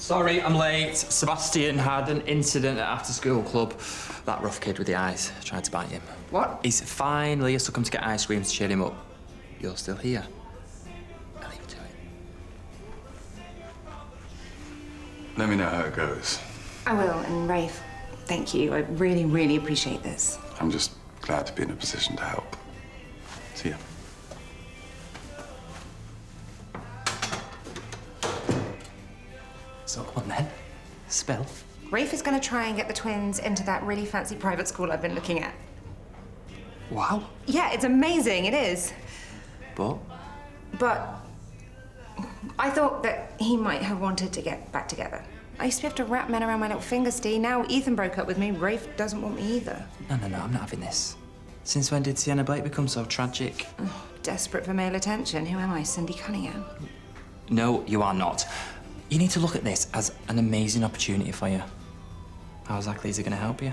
Sorry, I'm late. Sebastian had an incident at after-school club. That rough kid with the eyes tried to bite him. What? He's fine. Leah's took him to get ice cream to cheer him up. You're still here. I'll leave it to it. Let me know how it goes. I will, and Rafe, thank you. I really, really appreciate this. I'm just glad to be in a position to help. See ya. So come on then. Spill. Rafe is going to try and get the twins into that really fancy private school I've been looking at. Wow. Yeah, it's amazing, it is. But I thought that he might have wanted to get back together. I used to be able to wrap men around my little finger, Steve. Now Ethan broke up with me. Rafe doesn't want me either. No, I'm not having this. Since when did Sienna Blake become so tragic? Oh, desperate for male attention. Who am I, Cindy Cunningham? No, you are not. You need to look at this as an amazing opportunity for you. How exactly is it going to help you?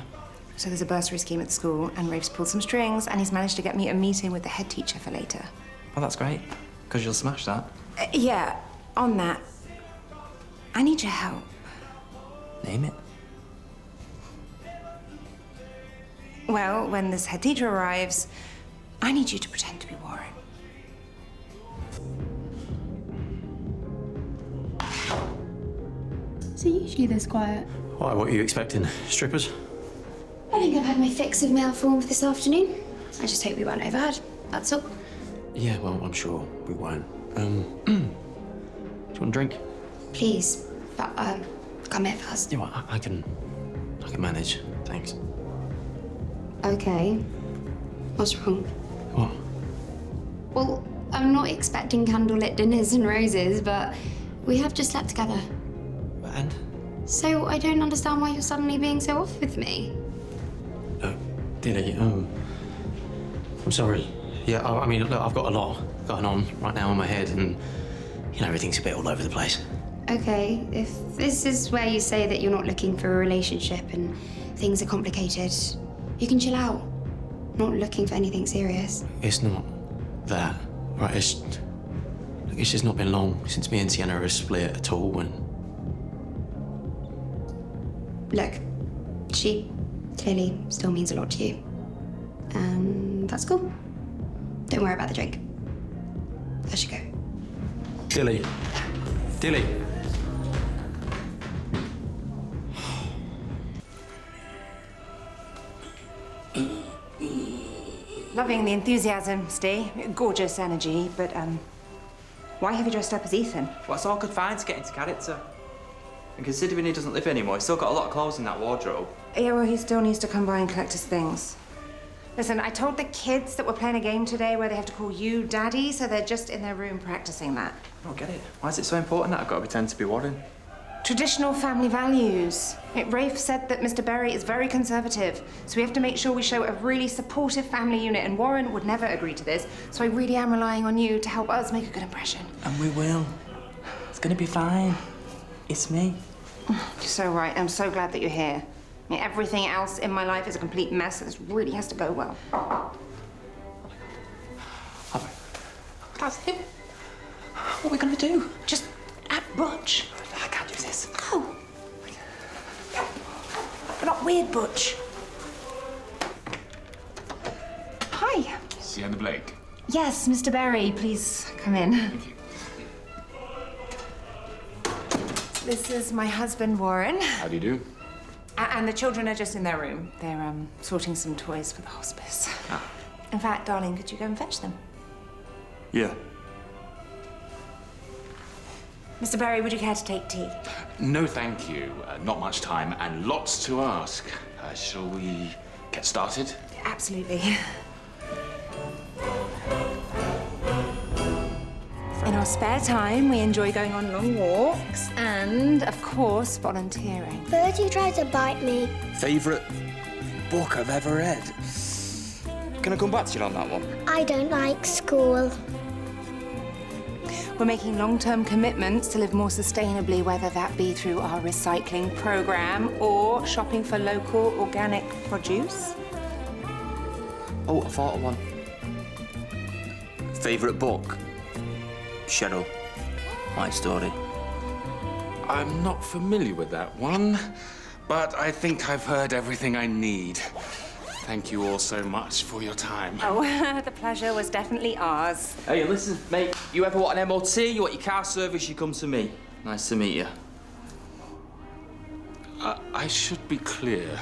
So there's a bursary scheme at the school, and Rafe's pulled some strings, and he's managed to get me a meeting with the head teacher for later. Well, that's great, because you'll smash that. Yeah, on that, I need your help. Name it. Well, when this head teacher arrives, I need you to pretend to be Warren. Is it usually this quiet? Why, what are you expecting? Strippers? I think I've had my fix of male form for this afternoon. I just hope we weren't overheard, that's all. Yeah, well, I'm sure we won't. Do you want a drink? Please, but come here first. You know what, I can manage, thanks. Okay. What's wrong? What? Well, I'm not expecting candlelit dinners and roses, but we have just slept together. And? So I don't understand why you're suddenly being so off with me. Dilly, I'm sorry. Yeah, I mean, look, I've got a lot going on right now in my head, and, you know, everything's a bit all over the place. Okay, if this is where you say that you're not looking for a relationship and things are complicated, you can chill out. Not looking for anything serious. It's not that, right? It's just not been long since me and Sienna have split at all, and... Look, she clearly still means a lot to you. And that's cool. Don't worry about the drink. There she go. Dilly. Dilly. Loving the enthusiasm, Steve. Gorgeous energy, but, why have you dressed up as Ethan? Well, it's all good fine to get into character. And considering he doesn't live anymore, he's still got a lot of clothes in that wardrobe. Yeah, well, he still needs to come by and collect his things. Listen, I told the kids that we're playing a game today where they have to call you Daddy, so they're just in their room practicing that. I don't get it. Why is it so important that I've got to pretend to be Warren? Traditional family values. Rafe said that Mr. Berry is very conservative, so we have to make sure we show a really supportive family unit, and Warren would never agree to this, so I really am relying on you to help us make a good impression. And we will. It's gonna be fine. It's me. You're so right. I'm so glad that you're here. I mean, everything else in my life is a complete mess, so this really has to go well. That's him. What are we gonna do? Just act Butch. I can't do this. No. We're not weird, Butch. Hi. Sienna Blake. Yes, Mr. Berry, please come in. Thank you. This is my husband, Warren. How do you do? And the children are just in their room. They're sorting some toys for the hospice. Ah. In fact, darling, could you go and fetch them? Yeah. Mr. Berry, would you care to take tea? No, thank you. Not much time and lots to ask. Shall we get started? Absolutely. In our spare time, we enjoy going on long walks and, of course, volunteering. Birdie tried to bite me. Favourite book I've ever read? Can I come back to you on that one? I don't like school. We're making long-term commitments to live more sustainably, whether that be through our recycling program or shopping for local organic produce. Oh, I thought of one. Favourite book? Cheryl. My story. I'm not familiar with that one, but I think I've heard everything I need. Thank you all so much for your time. Oh, the pleasure was definitely ours. Hey, listen, mate. You ever want an MOT, you want your car service, you come to me. Nice to meet you. I should be clear.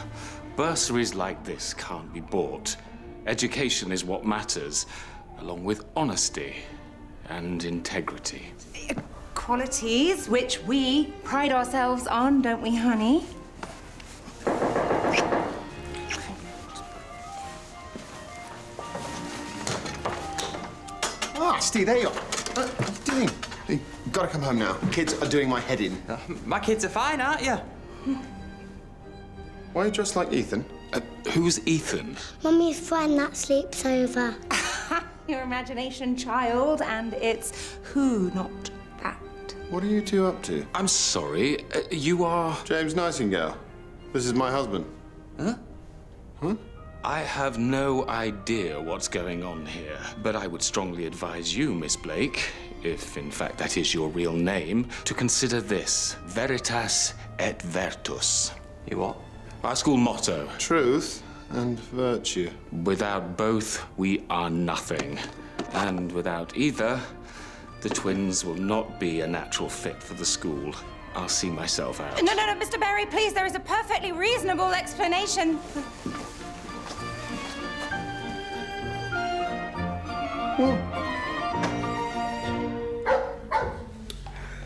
Bursaries like this can't be bought. Education is what matters, along with honesty and integrity. Qualities which we pride ourselves on, don't we, honey? Ah, Steve, there you are. What are you doing? You've got to come home now. Kids are doing my head in. My kids are fine, aren't you? Why are you dressed like Ethan? Who's Ethan? Mummy's friend that sleeps over. Your imagination, child, and it's who, not that. What are you two up to? I'm sorry, you are... James Nightingale. This is my husband. Huh? Huh? I have no idea what's going on here, but I would strongly advise you, Miss Blake, if in fact that is your real name, to consider this. Veritas et Virtus. You what? Our school motto. Truth and virtue. Without both, we are nothing. And without either, the twins will not be a natural fit for the school. I'll see myself out. No, Mr. Berry, please, there is a perfectly reasonable explanation.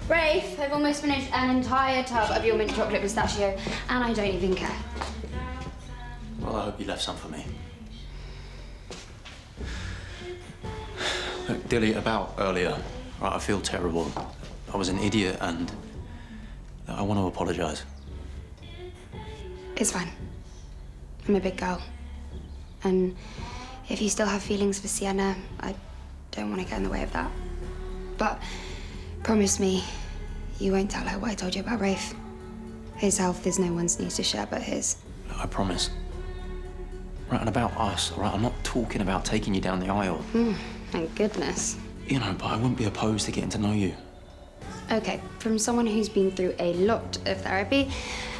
Rafe, I've almost finished an entire tub of your mint chocolate pistachio, and I don't even care. Well, I hope you left some for me. Look, Dilly, about earlier, right, I feel terrible. I was an idiot, and I want to apologise. It's fine. I'm a big girl. And if you still have feelings for Sienna, I don't want to get in the way of that. But promise me you won't tell her what I told you about Rafe. His health is no one's news to share but his. I promise. Right, and about us, all right? I'm not talking about taking you down the aisle. Thank goodness. You know, but I wouldn't be opposed to getting to know you. Okay, from someone who's been through a lot of therapy,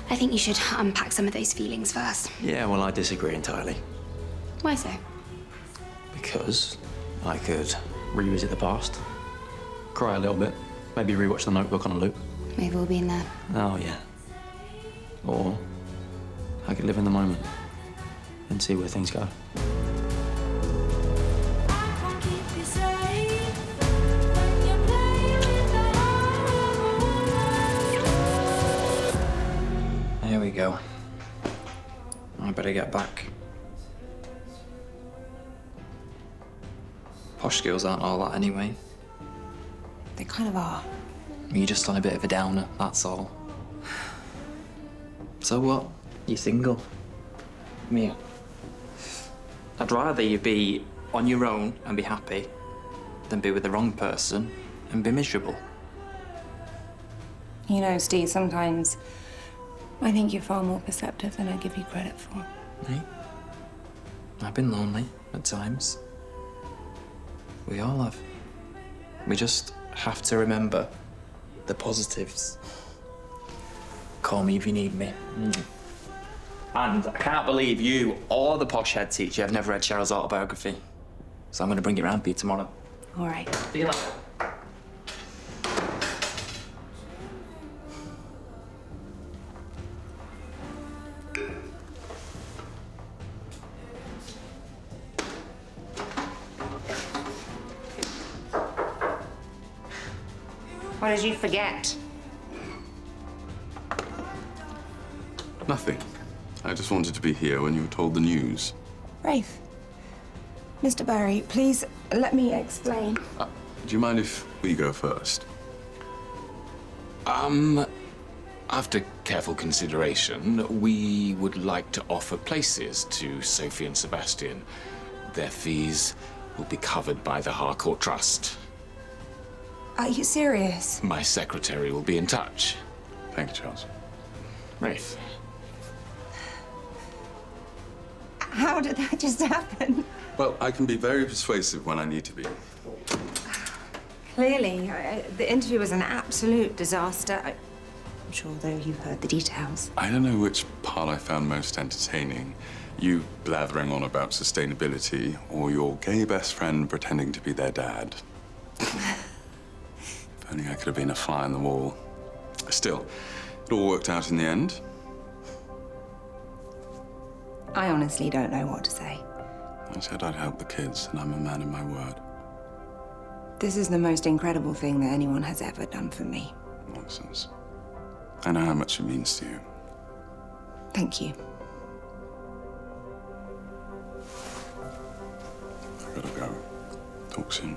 I think you should unpack some of those feelings first. Yeah, well, I disagree entirely. Why so? Because I could revisit the past, cry a little bit, maybe rewatch The Notebook on a loop. We've all been there. Oh, yeah. Or I could live in the moment and see where things go. Here we go. I better get back. Posh skills aren't all that anyway. They kind of are. You're just on a bit of a downer, that's all. So what? You're single? Mia. I'd rather you be on your own and be happy than be with the wrong person and be miserable. You know, Steve, sometimes I think you're far more perceptive than I give you credit for. Hey? I've been lonely at times. We all have. We just have to remember the positives. Call me if you need me. And I can't believe you or the posh head teacher have never read Cheryl's autobiography. So I'm going to bring it round for you tomorrow. All right. See you later. What did you forget? Nothing. I just wanted to be here when you were told the news. Rafe. Mr. Barry, please let me explain. Do you mind if we go first? After careful consideration, we would like to offer places to Sophie and Sebastian. Their fees will be covered by the Harcourt Trust. Are you serious? My secretary will be in touch. Thank you, Charles. Rafe. How did that just happen? Well, I can be very persuasive when I need to be. Clearly, the interview was an absolute disaster. much, although you've heard the details. I don't know which part I found most entertaining. You blathering on about sustainability, or your gay best friend pretending to be their dad. If only I could have been a fly on the wall. Still, it all worked out in the end. I honestly don't know what to say. I said I'd help the kids, and I'm a man of my word. This is the most incredible thing that anyone has ever done for me. Nonsense. I know how much it means to you. Thank you. I gotta go. Talk soon.